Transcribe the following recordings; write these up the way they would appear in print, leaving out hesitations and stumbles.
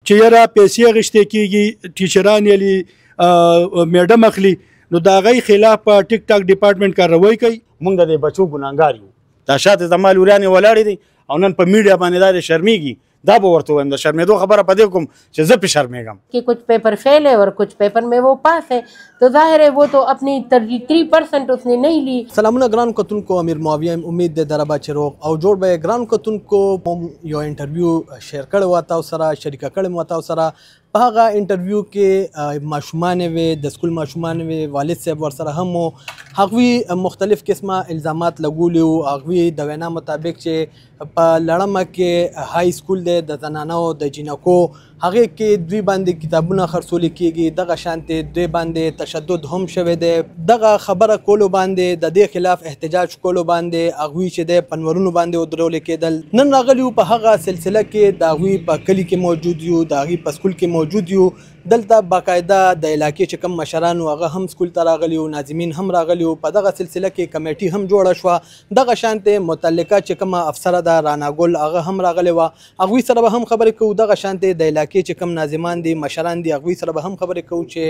چې یاره پیسې اخیستې کېږي ټیچران یې میډم اخلي نو د هغوی خلاف په ټیک ټاک ډپارټمنټ کارروایي کوي. موږ د دې بچو ګناهګار یو. دا شاته زما لوریانې ولاړې دي او نن په میډیا باندې دا شرمېږي. دا به ورته وایم د شرمېدو خبره په دې کوم چې زه پې شرمېږم कि कुछ paper fail है और कुछ पेपर में वो पास है तो जाहिर है वो तो अपनी 33% उसने नहीं ली. سلامونه ګران کتونکو، امیر معاویه امید د دربا چروغ او جوړ به ګران کتونکو یو انټرویو شیر کړی و تاسو سره شریکه کړی مو تاسو سره. په هغه انټرویو کې ماشومان وې د سکول ماشومان وې والد صاحب ورسره هم وو. هغوی مختلف قسمه الزامات لګولي وو. هغوی د وینا مطابق چې په لړمه کې های سکول دی د زنانو د جینکو هغې کې دوی باندې کتابونه خرڅولی کېږي. دغه شانتې دوی باندې تشدد هم شوی دی. دغه خبره کولو باندې د دې خلاف احتجاج کولو باندې هغوی چې دی په نورونو باندې ودرولې کېدل. نن راغلي وو په هغه سلسله کې د هغوی په کلي کې موجود یو، د هغوی په سکول کې موجود یو. دلته باقاعده د علاقې چې کوم مشران وو هغه هم سکول ته راغلي وو، ناظمین هم راغلي وو. په دغه سلسله کې کمیټي هم جوړه شوه. دغه شانتې متعلقه چې کومه افسره ده رانا ګل هغه هم راغلې وه. هغوی سره به هم خبرې کوو. دغه شانتې د علاقې چې کوم ناظمان دي مشران دي هغوی سره به هم خبرې کوو چې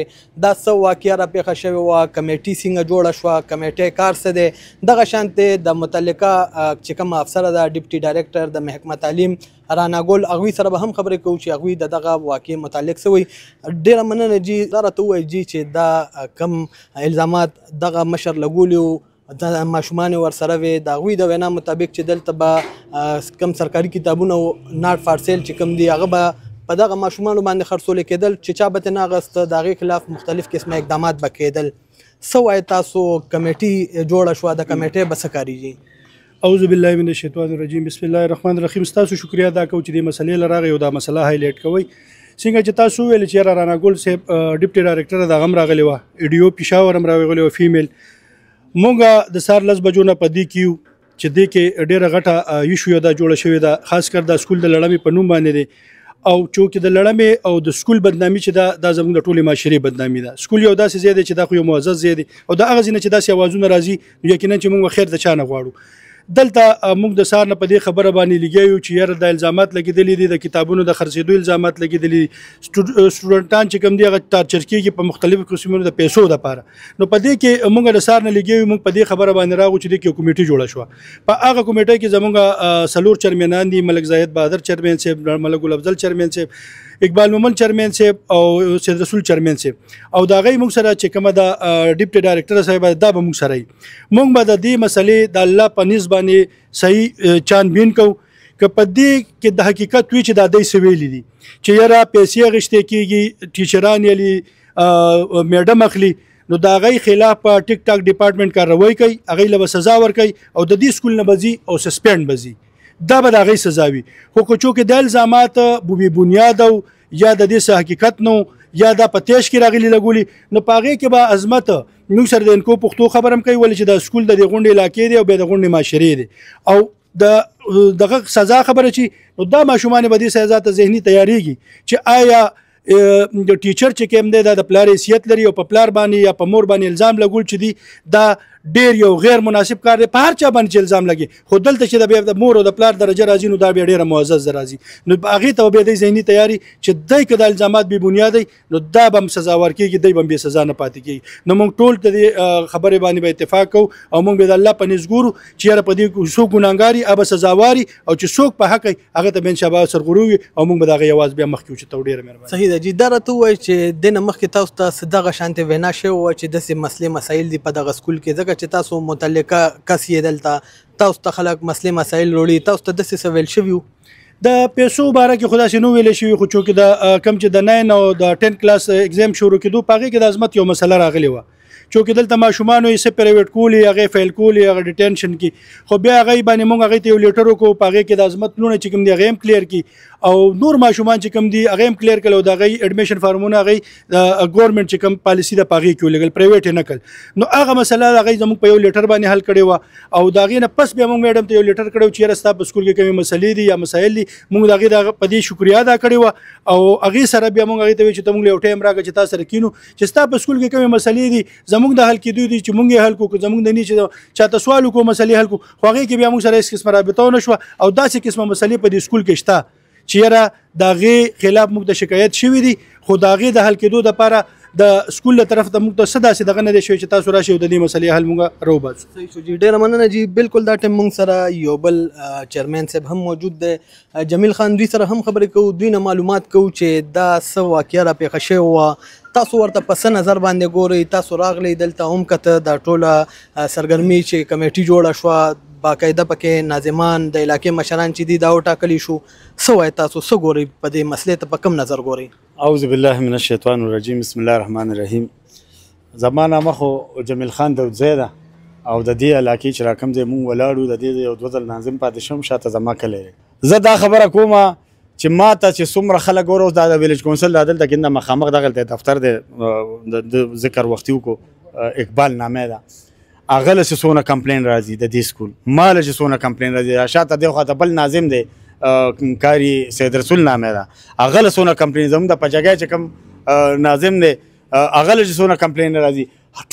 دا څه واقعه راپېښه شوې وه، کمیټي څنګه جوړه شوه، کمیټۍ کار څه دی. دغه شانتې د متعلقه چې کومه افسره ده ډپټي ډایرکټر د محکمه تعلیم رانا ګل هغوی سره به هم خبرې کوو چې هغوی د دغه واقعې متعلق څه وایي. ډېره مننه جي. دا راته ووایي جي چې دا کم الزامات دغه مشر لګولي وو، د ماشومان ورسره وې، د هغوی د وینا مطابق چې دلته به کم سرکاري کتابونه ناټ فار سیل چې کوم دي هغه به په دغه ماشومانو باندې خرڅولی کېدل چې چا به ترې نه اخیسته. د هغې خلاف مختلف قسمه اقدامات به کېدل. څه وایي تاسو؟ کمیټي جوړه شوه، د کمیټۍ به څه کارېږي؟ اعوذ بالله من الشیطان الرجیم. بسم الله الرحمن الرحیم. ستاسو شکریا ادا کوم چې دې مسلې لراغې او دا مسله هایلایټ کوئ. څنګه چې تاسو ویل چې یاره رانا ګل صاحب ډپټي ډایرکټر د هغه هم راغلی وه، ایډیو پېښور هم راغلی وه فیمیل. مونږ د سهار 10 بجو نه په دې کې یو چې دې کې ډېره غټه ایشو دا جوړه شوې ده، خاص کر د سکول د لړمې په نوم باندې دی. او چونکې د لړمې او د سکول بدنامي چې دا زموږ د ټولې معاشرې بدنامي ده. سکول یو داسې ځای دی چې دا خو یو معزز ځای دی او د هغه ځای نه چې داسې اوازونه راځي نو یقینا چې موږ خیر د چا نه غواړو. دلته موږ د سهار نه په دې خبره باندې لګیا یو چې یاره د الزامات لګېدلي دي، د کتابونو د خرڅېدو الزامات لګېدلي دي. سټوډنټان چې کوم دي هغه ټارچر کېږي په مختلفو قسمونو د پیسو دپاره. نو په دې کې موږ د سهار نه لګیا یو، موږ په دې خبره باندې راغلو چې دې کې یو کمیټي جوړه شوه. په هغه کمیټۍ کې زموږ 4 چیرمنان دي، ملک زاهد بهادر چیرمن صاحب، ملک ګل افضل چیرمن صاحب، اقبال مومن چیرمن صاحب او سید رسول چیرمن صاحب. او د هغوی موږ سره چې کومه د ډپټي ډایرکټر صاحب دا به موږ سره وي. موږ به د دې مسلې د الله په نس باندې صحیح چانبین کوو که په دې کې د حقیقت وي چې دا دوی څه ویلي دي چې یاره پیسې اخیستې کېږي، ټیچران یې میډم اخلي نو د هغوی خلاف په ټیک ټاک ډپارټمنټ کارروایي کوي، هغوی له به سزا ورکوي او د دې سکول نه به ځي او سسپینډ به ځي. دا به د هغوی سزا وي. خو که چونکې د الزامات بې بنیاده او یا د دې څه حقیقت نه یا دا په تیش کې راغلي لګولي نو په هغې کې به عظمت موږ سره د انکو پښتو خبر هم کوي ولې چې د سکول د دې غونډې علاقې دی او بیا د غونډې معاشرې دی او د دغه سزا خبره چې نو دا ماشومان به دې سزا ته ذهني تیاریږي چې آیا د ټیچر چې کوم دی دا د پلار حیثیت لري او په پلار باندې یا په مور باندې الزام لګول چې دی دا ډیر یو غیر مناسب کار دی. په هر چا باندې چې الزام لګي خو دلته چې د مور او د پلار درجه راځي نو دا بیا ډیره معزز راځي نو هغې ته بیا دی ذهني تیاری چې دی که د الزامات بې بنیاد نو دا به هم سزا ورکېږي، دی به هم بې سزا نه پاتې کېږي. نو موږ ټول د دې خبرې باندې به اتفاق کوو او موږ به د الله په نس ګورو چې یاره په دې څوک ګناهګار وي هغه سزاوار وي او چې څوک په حق وي هغه ته به انشاءالله سرغړو وي او موږ به د هغې اواز بیا مخکې وچتو. ډېره مهرباني. صحیح ده جي. دا راته ووایي چې دې نه مخکې تاسو ته دغه شانتې وینا شوې وه چې داسې مسلې مسایل دي په دغه سکول کې ځکه چې تاسو متعلقه کس یې دلته تاسو ته خلک مسلې مسایل وروړي، تاسو ته داسې څه ویل شوي وو؟ د پیسو باره کې خو داسې نه ویلی شوي خو چونکې د کم چې د 9 او د 10 کلاس اگزام شروع کېدو په هغې کې د عظمت یو مسله راغلې وه چونکې دلته ماشومانو یې څه پرایویټ کولي، هغې فیل کولي، هغه ډیټینشن کې خو بیا هغې باندې موږ هغې ته یو لیټر وکړو په هغې کې د عظمت لونه چې کوم دي هغې هم کلیر کړي او نور ماشومان چې کوم دي هغې هم کلیر کړل او د هغې اډمیشن فارمونه هغې د ګورنمنټ چې کوم پالیسي ده په هغې کې ولګل، پرایویټ یې نه کړل. نو هغه مسله د هغې زموږ په یو لیټر باندې حل کړې وه او د هغې نه پس بیا موږ میډم ته یو لیټر کړی چې یاره ستا په سکول کې کومې مسلې دي یا مسایل دي موږ د هغې په دې شکریا ادا کړې وه او هغې سره بیا موږ هغې ته ویل چې ته موږ له یو ټایم راکړه چې تا سره کینو چې ستا په سکول کې کومې مسلې دي زموږ د حل کېدو دي چې موږ یې حل کړو، زموږ د نه چې چاته سوال وکړو مسلې حل کړو خو هغې کې بیا موږ سره هېڅ قسمه رابطه ونه شوه او داسې قسمه مسلې په دې سکول کې شته چې یاره د هغې خلاف موږ د شکایت شوي دي خو د هغې د حل کېدو دپاره د سکول له طرف ته موږ ته څه داسې دغه نه دی شوی چې تاسو راشئ او د دې مسلې حل موږ راوباسو. صحیح شو جی، ډیره مننه جی. بالکل دا ټیم موږ سره یو بل چیرمین صاحب هم موجود دی، جمیل خان، دوی سره هم خبرې کوو، دوی نه معلومات کوو چې دا څه واقعه را پیښه شوې وه، تاسو ورته په څه نظر باندې ګورئ؟ تاسو راغلی دلته هم کته دا ټوله سرګرمي چې کمیټي جوړه شوه، باقاعده پکې ناظمان د علاقې مشران چې دي دا وټاکلی شو، څه وایي تاسو؟ څه ګورئ په دې مسلې ته په کوم نظر ګورئ؟ اعوذ بالله من الشیطان الرجیم، بسم الله الرحمن الرحیم. زما نامه خو جمیل خان داودزی ده او د دې علاقې چې راکم ځای مونږ ولاړو د دې یو دوه ځل ناظم پاتې شوم، شاته زما کلی دی. زه دا خبره کومه چې ما ته چې څومره خلک ور اوس دا د ویلیج کونسل دا دلته کېنده مخامخ دغلته دفتر دی د ذکر وختي وکړو، اقبال نامه ده، هغه له چې څونه کمپلین راځي د دې سکول، ما له چې څونه کمپلین راځي، شاته دې خواته بل ناظم دی کاری سید رسول نامه ده، هغه له څونه کمپلین زموږ د پجګۍ چې کوم ناظم دی هغه له چې څونه کمپلین راځي،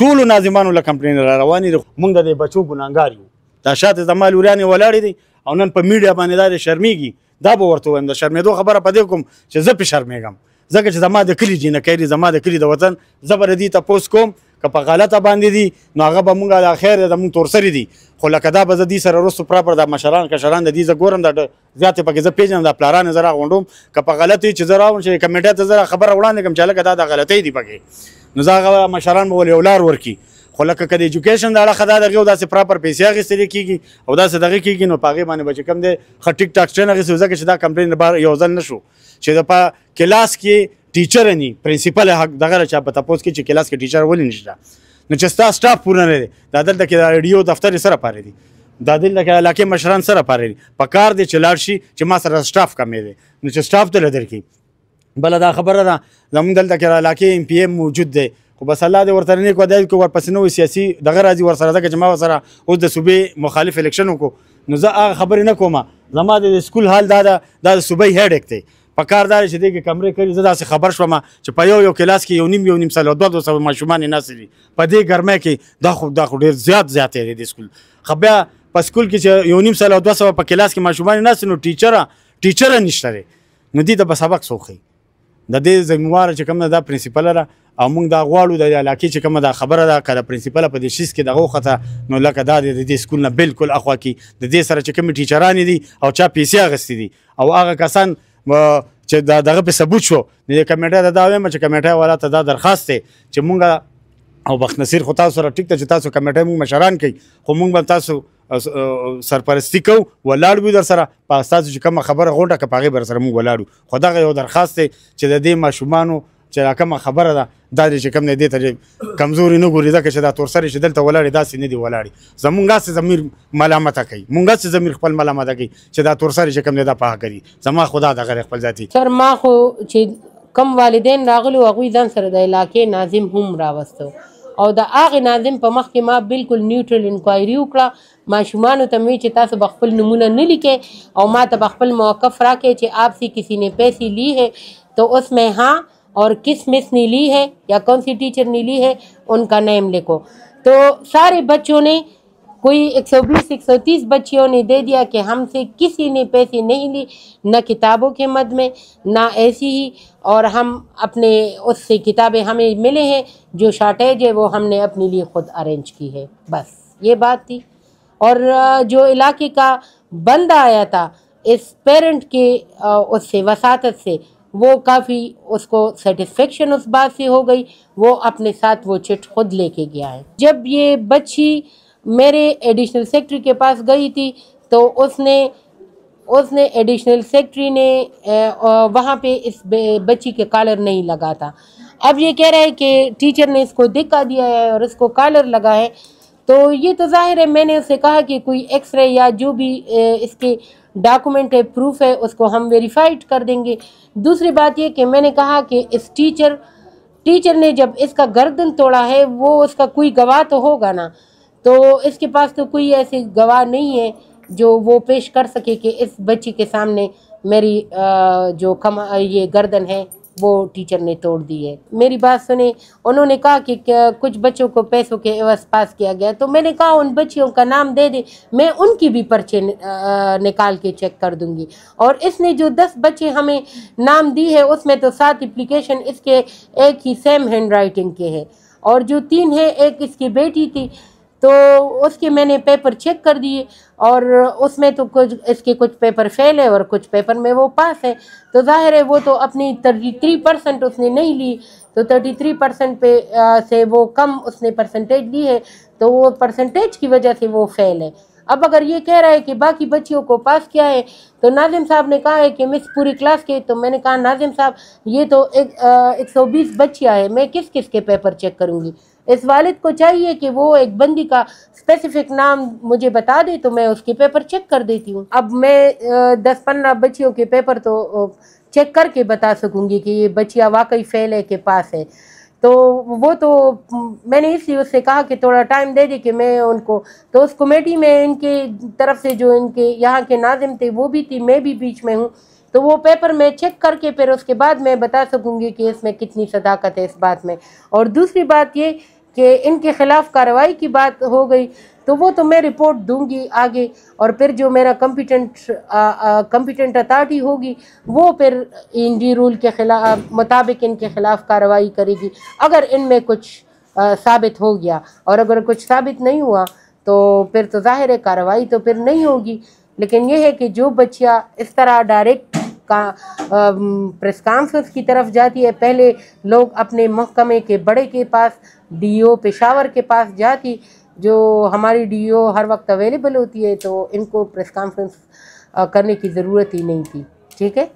ټولو ناظمانو له کمپلین را روانې دي. موږ د دې بچو ګناهګار یو. دا شاته زما لوریانې ولاړې دي او نن په میډیا باندې دا شرمېږي. دا به ورته وایم د شرمېدو خبره په دې کوم چې زه پې شرمېږم، ځکه چې زما د کلي جینکۍ دي، زما د کلي د وطن، زه به د دې تپوس کوم که په غلطه باندې دي نو هغه به مونږ د خیر د مونږ تورسري دي، خو لکه دا به زه دې سره وروستو پراپر د مشران کشران د دې زه ګورم، د زیاتې پکې زه پېژنم، د پلارانې زه راغونډوم، که په غلط وي چې زه راوړم چې کمیټې ته زه خبره وړاندې کړم چې هلکه دا د غلطۍ دي پکې، نو زه هغه مشران به ولې یو لار ورکړي. خو لکه که د ایجوکیشن د اړخه دا دغې داسې پراپر پیسې اخیستلې کېږي او داسې دغه کېږي، نو په هغې باندې به چې کوم دی ښه ټیک ټاک سټرین اخیستي، ځکه چې دا کمپلین یو ځل نه شو چې د په کلاس کې ټیچر نی پرنسپل حق دغه چا په تپوس کې چې کلاس کې ټیچر ولې نشته، نو چې ستا سټاف پوره نه دی، دا دلته کې د ریډیو دفتر سره پاره دي، دا دلته کې علاقې مشران سره پاره دي، په کار دی چې لاړ شي چې ما سره سټاف کمې دی، نو چې سټاف ته درکړي. بله دا خبره ده زموږ دلته کې علاقې ایم پی ایم موجود دی، خو بس الله دې ورته نیک ودایت کړي، ورپسې نوی سیاسي دغه راځي ورسره، ځکه چې ما ورسره اوس د صوبې مخالف الیکشن وکړو، نو زه هغه خبرې نه کوم. زما د سکول حال دا ده، دا د صوبې هیډ ایک دی، په کار دا چې دې کې کمرې کړي. زه داسې خبر شوم چې په یو کلاس کې یو نیم سل او 200 ماشومان یې ناستې دي په دې ګرمۍ کې، دا خو ډېر زیات دی د سکول. خو بیا په سکول کې چې یو نیم سل او 200 په کلاس کې ماشومان یې ناستې، نو ټیچره نشته دی، نو دې ته به سبق څوک ښیي؟ د دې ذمواره چې کوم دا پرنسپل ده او موږ دا غواړو د علاقې چې کومه دا خبره ده که د پرنسپله په دې شیز کې دغه وخته، نو لکه دا د دې سکول نه بالکل اخوا کې د دې سره چې کومې ټیچرانې دي او چا پیسې اخیستې دي او هغه کسان چې دغه په ثبوت شو، د کمیټې ته دا وایم چې کمیټې والا ته دا درخواست دی چې مونږ او بخت نصیر خو تاسو سره ټیک ته چې تاسو کمیټې مونږ مشران کوي، خو مونږ به تاسو سرپرستی کوو، ولاړ وي در سره په ستاسو چې کومه خبره غونډه که په هغې به در سره مونږ ولاړو. خو دغه یو درخواست دی چې د دې ماشومانو چې کومه خبره ده دا دی چې کوم دی دې ته کمزوري نه ګوري، ځکه چې دا تورسرې چې دلته ولاړې داسې نه دي ولاړې، زمونږ هسې ضمیر ملامته کوي، مونږ هسې ضمیر خپل ملامته کوي چې دا تورسرې چې کوم دی دا په حق کوي. زما خو دا دغه خپل ذاتي سر ما خو چې کم والدین راغلو هغوی ځان سره د علاقې ناظم هم راوستو او د هغې ناظم په مخ کې ما بالکل نیوټرل انکوایري وکړه. ماشومانو ته مې چې تاسو به خپل نمونه نه لیکئ او ما ته به خپل موقف راکئ چې آپ سے کسی نے پیسے لی ہے تو اس میں ہاں اور کس مس نے لی ہے یا کون سی ٹیچر نے لی ہے ان کا نیم لکھو. تو سارے بچوں نے کوئی 120-130 بچیوں نے دے دیا کہ ہم سے کسی نے پیسے نہیں لی، نہ کتابوں کے مد میں نہ ایسی ہی، اور ہم اپنے اس سے کتابیں ہمیں ملے ہیں جو شارٹیج ہے وہ ہم نے اپنے لیے خود ارینج کی ہے. بس یہ بات تھی. اور جو علاقے کا بندہ آیا تھا اس پیرنٹ کے اس سے وساطت سے، وہ کافی اس کو سیٹسفیکشن اس بات سے ہو گئی، وہ اپنے ساتھ وہ چٹ خود لے کے گیا ہے. جب یہ بچی میرے ایڈیشنل سیکٹری کے پاس گئی تھی تو اس نے ایڈیشنل سیکٹری نے وہاں پہ اس بچی کے کالر نہیں لگا تھا. اب یہ کہہ رہا ہے کہ ٹیچر نے اس کو دھکا دیا ہے اور اس کو کالر لگا ہے. تو یہ تو ظاہر ہے، میں نے اسے کہا کہ کوئی ایکس رے یا جو بھی اس کے ڈاکومنٹ ہے، پروف ہے، اس کو ہم ویریفائڈ کر دیں گے. دوسری بات یہ کہ میں نے کہا کہ اس ٹیچر نے جب اس کا گردن توڑا ہے وہ اس کا کوئی گواہ تو ہوگا نا، تو اس کے پاس تو کوئی ایسے گواہ نہیں ہے جو وہ پیش کر سکے کہ اس بچی کے سامنے میری جو یہ گردن ہے वो टीचर ने तोड़ दी है। मेरी बात सुने, उन्होंने कहा कि कुछ बच्चों को पैसों के एवज पास किया गया, तो मैंने कहा उन बच्चियों का नाम दे दे, मैं उनकी भी पर्चे निकाल के चेक कर दूंगी। और इसने जो 10 बच्चे हमें नाम दी है उसमें तो 7 एप्लीकेशन इसके एक ही सेम हैंड राइटिंग के है, और जो 3 है एक इसकी बेटी थी, तो उसके मैंने पेपर चेक कर दिए और उसमें तो कुछ पेपर फेल है और कुछ पेपर में वो पास है। तो जाहिर है वो तो अपनी 33% उसने नहीं ली, तो 33% पे से वो कम उसने परसेंटेज ली है, तो वो परसेंटेज की वजह से वो फेल है। अब अगर ये कह रहा है कि बाकी बच्चियों को पास किया है, तो नाजिम साहब ने कहा है कि मिस पूरी क्लास के, तो मैंने कहा नाजिम साहब ये तो 120 बच्चियाँ हैं, मैं किस किस के पेपर चेक करूँगी। इस वालिद को चाहिए कि वो एक बंदी का स्पेसिफिक नाम मुझे बता दे तो मैं उसके पेपर चेक कर देती हूँ। अब मैं 10-15 बच्चियों के पेपर तो चेक करके बता सकूँगी कि ये बच्चियाँ वाकई फेल है कि पास है। तो वो तो मैंने इसलिए उससे कहा कि थोड़ा टाइम दे दे कि मैं उनको, तो उस कमेटी में इनके तरफ से जो इनके यहाँ के नाजिम थे वो भी थी, मैं भी बीच में हूँ, तो वो पेपर मैं चेक करके फिर उसके बाद मैं बता सकूँगी कि इसमें कितनी सदाकत है इस बात में। और दूसरी बात ये कि इनके खिलाफ कार्रवाई की बात हो गई, तो वो तो मैं रिपोर्ट दूंगी आगे, और फिर जो मेरा कंपिटेंट अथॉरिटी होगी वो फिर इंडी रूल के खिलाफ मुताबिक इनके खिलाफ कार्रवाई करेगी अगर इनमें कुछ साबित हो गया। और अगर कुछ साबित नहीं हुआ तो फिर तो जाहिर है कार्रवाई तो फिर नहीं होगी। लेकिन ये है कि जो बच्चियाँ इस तरह डायरेक्ट प्रेस कॉन्फ्रेंस की तरफ जाती है, पहले लोग अपने महकमे के बड़े के पास, डीओ पेशावर के पास जाती, जो हमारी डीओ हर वक्त अवेलेबल होती है, तो इनको प्रेस कॉन्फ्रेंस करने की ज़रूरत ही नहीं थी। ठीक है।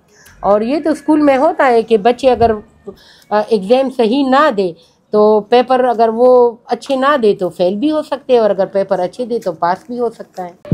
और ये तो स्कूल में होता है कि बच्चे अगर एग्ज़ाम सही ना दे तो पेपर अगर वो अच्छे ना दे तो फेल भी हो सकते हैं, और अगर पेपर अच्छे दे तो पास भी हो सकता है।